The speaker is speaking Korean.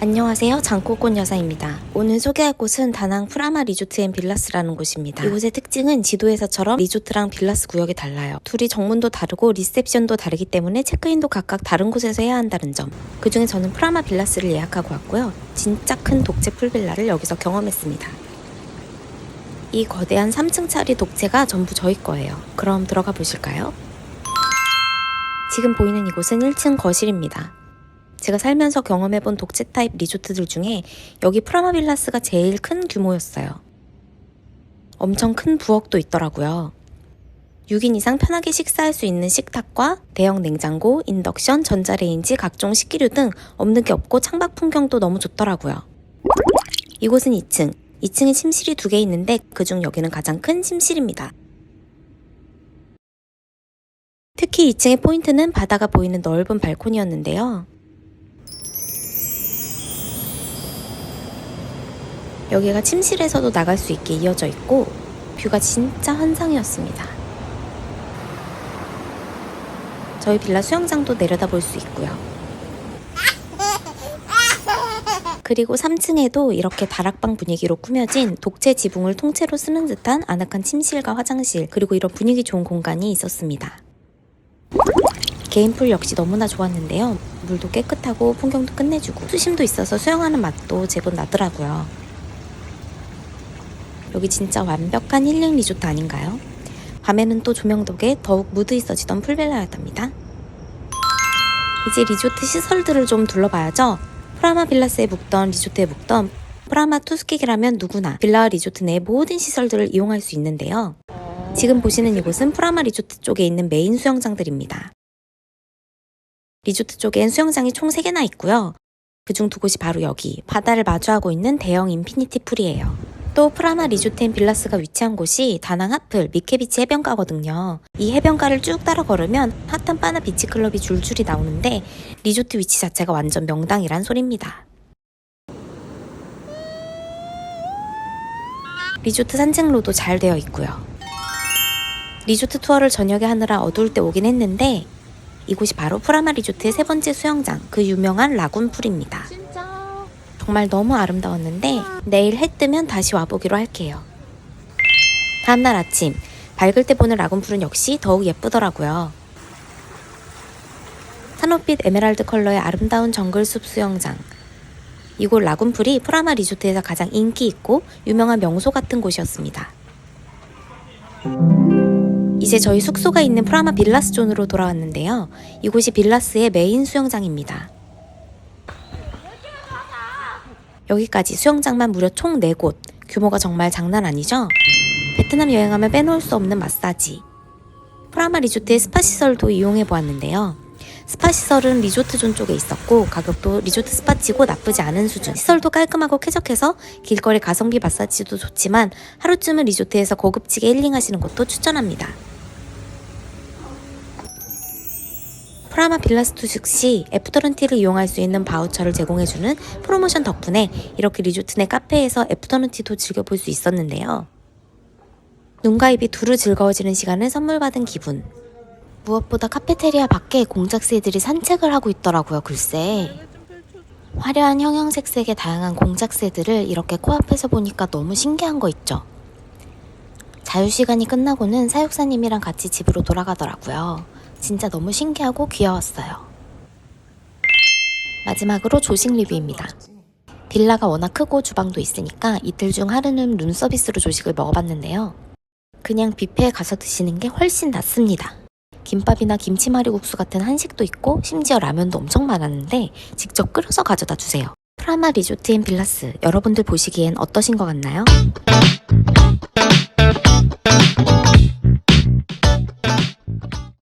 안녕하세요. 장꽃꽃 여사입니다. 오늘 소개할 곳은 다낭 프라마 리조트 앤 빌라스라는 곳입니다. 이곳의 특징은 지도에서처럼 리조트랑 빌라스 구역이 달라요. 둘이 정문도 다르고 리셉션도 다르기 때문에 체크인도 각각 다른 곳에서 해야 한다는 점. 그중에 저는 프라마 빌라스를 예약하고 왔고요. 진짜 큰 독채 풀빌라를 여기서 경험했습니다. 이 거대한 3층짜리 독채가 전부 저희 거예요. 그럼 들어가 보실까요? 지금 보이는 이곳은 1층 거실입니다. 제가 살면서 경험해본 독채 타입 리조트들 중에 여기 프라마 빌라스가 제일 큰 규모였어요. 엄청 큰 부엌도 있더라고요. 6인 이상 편하게 식사할 수 있는 식탁과 대형 냉장고, 인덕션, 전자레인지, 각종 식기류 등 없는 게 없고 창밖 풍경도 너무 좋더라고요. 이곳은 2층. 2층에 침실이 2개 있는데 그중 여기는 가장 큰 침실입니다. 특히 2층의 포인트는 바다가 보이는 넓은 발코니였는데요. 여기가 침실에서도 나갈 수 있게 이어져 있고 뷰가 진짜 환상이었습니다. 저희 빌라 수영장도 내려다볼 수 있고요. 그리고 3층에도 이렇게 다락방 분위기로 꾸며진 독채 지붕을 통째로 쓰는 듯한 아늑한 침실과 화장실, 그리고 이런 분위기 좋은 공간이 있었습니다. 개인풀 역시 너무나 좋았는데요. 물도 깨끗하고 풍경도 끝내주고 수심도 있어서 수영하는 맛도 제법 나더라고요. 여기 진짜 완벽한 힐링 리조트 아닌가요? 밤에는 또 조명 덕에 더욱 무드 있어지던 풀빌라였답니다. 이제 리조트 시설들을 좀 둘러봐야죠. 프라마 빌라스에 묵던 리조트에 묵던 프라마 투스킥이라면 누구나 빌라와 리조트 내 모든 시설들을 이용할 수 있는데요. 지금 보시는 이곳은 프라마 리조트 쪽에 있는 메인 수영장들입니다. 리조트 쪽엔 수영장이 총 3개나 있고요. 그중 2곳이 바로 여기 바다를 마주하고 있는 대형 인피니티 풀이에요. 또 프라마 리조트 앤 빌라스가 위치한 곳이 다낭 하플 미케비치 해변가거든요. 이 해변가를 쭉 따라 걸으면 핫한 바나 비치클럽이 줄줄이 나오는데 리조트 위치 자체가 완전 명당이란 소리입니다. 리조트 산책로도 잘 되어 있고요. 리조트 투어를 저녁에 하느라 어두울 때 오긴 했는데 이곳이 바로 프라마 리조트의 3번째 수영장, 그 유명한 라군풀입니다. 정말 너무 아름다웠는데 내일 해 뜨면 다시 와보기로 할게요. 다음날 아침, 밝을 때 보는 라군풀은 역시 더욱 예쁘더라고요. 산호빛 에메랄드 컬러의 아름다운 정글숲 수영장. 이곳 라군풀이 프라마 리조트에서 가장 인기 있고 유명한 명소 같은 곳이었습니다. 이제 저희 숙소가 있는 프라마 빌라스 존으로 돌아왔는데요. 이곳이 빌라스의 메인 수영장입니다. 여기까지 수영장만 무려 총 4곳, 규모가 정말 장난 아니죠? 베트남 여행하면 빼놓을 수 없는 마사지. 프라마 리조트의 스파시설도 이용해보았는데요. 스파시설은 리조트존 쪽에 있었고 가격도 리조트 스파치고 나쁘지 않은 수준. 시설도 깔끔하고 쾌적해서 길거리 가성비 마사지도 좋지만 하루쯤은 리조트에서 고급지게 힐링하시는 것도 추천합니다. 프라마 빌라스 투숙 시 애프터눈티를 이용할 수 있는 바우처를 제공해주는 프로모션 덕분에 이렇게 리조트 내 카페에서 애프터눈티도 즐겨볼 수 있었는데요. 눈과 입이 두루 즐거워지는 시간을 선물 받은 기분. 무엇보다 카페테리아 밖에 공작새들이 산책을 하고 있더라고요. 글쎄, 화려한 형형색색의 다양한 공작새들을 이렇게 코앞에서 보니까 너무 신기한 거 있죠. 자유시간이 끝나고는 사육사님이랑 같이 집으로 돌아가더라고요. 진짜 너무 신기하고 귀여웠어요. 마지막으로 조식 리뷰입니다. 빌라가 워낙 크고 주방도 있으니까 이틀 중 하루는 룸서비스로 조식을 먹어봤는데요. 그냥 뷔페에 가서 드시는 게 훨씬 낫습니다. 김밥이나 김치말이국수 같은 한식도 있고 심지어 라면도 엄청 많았는데 직접 끓여서 가져다 주세요. 프라마 리조트 앤 빌라스, 여러분들 보시기엔 어떠신 것 같나요?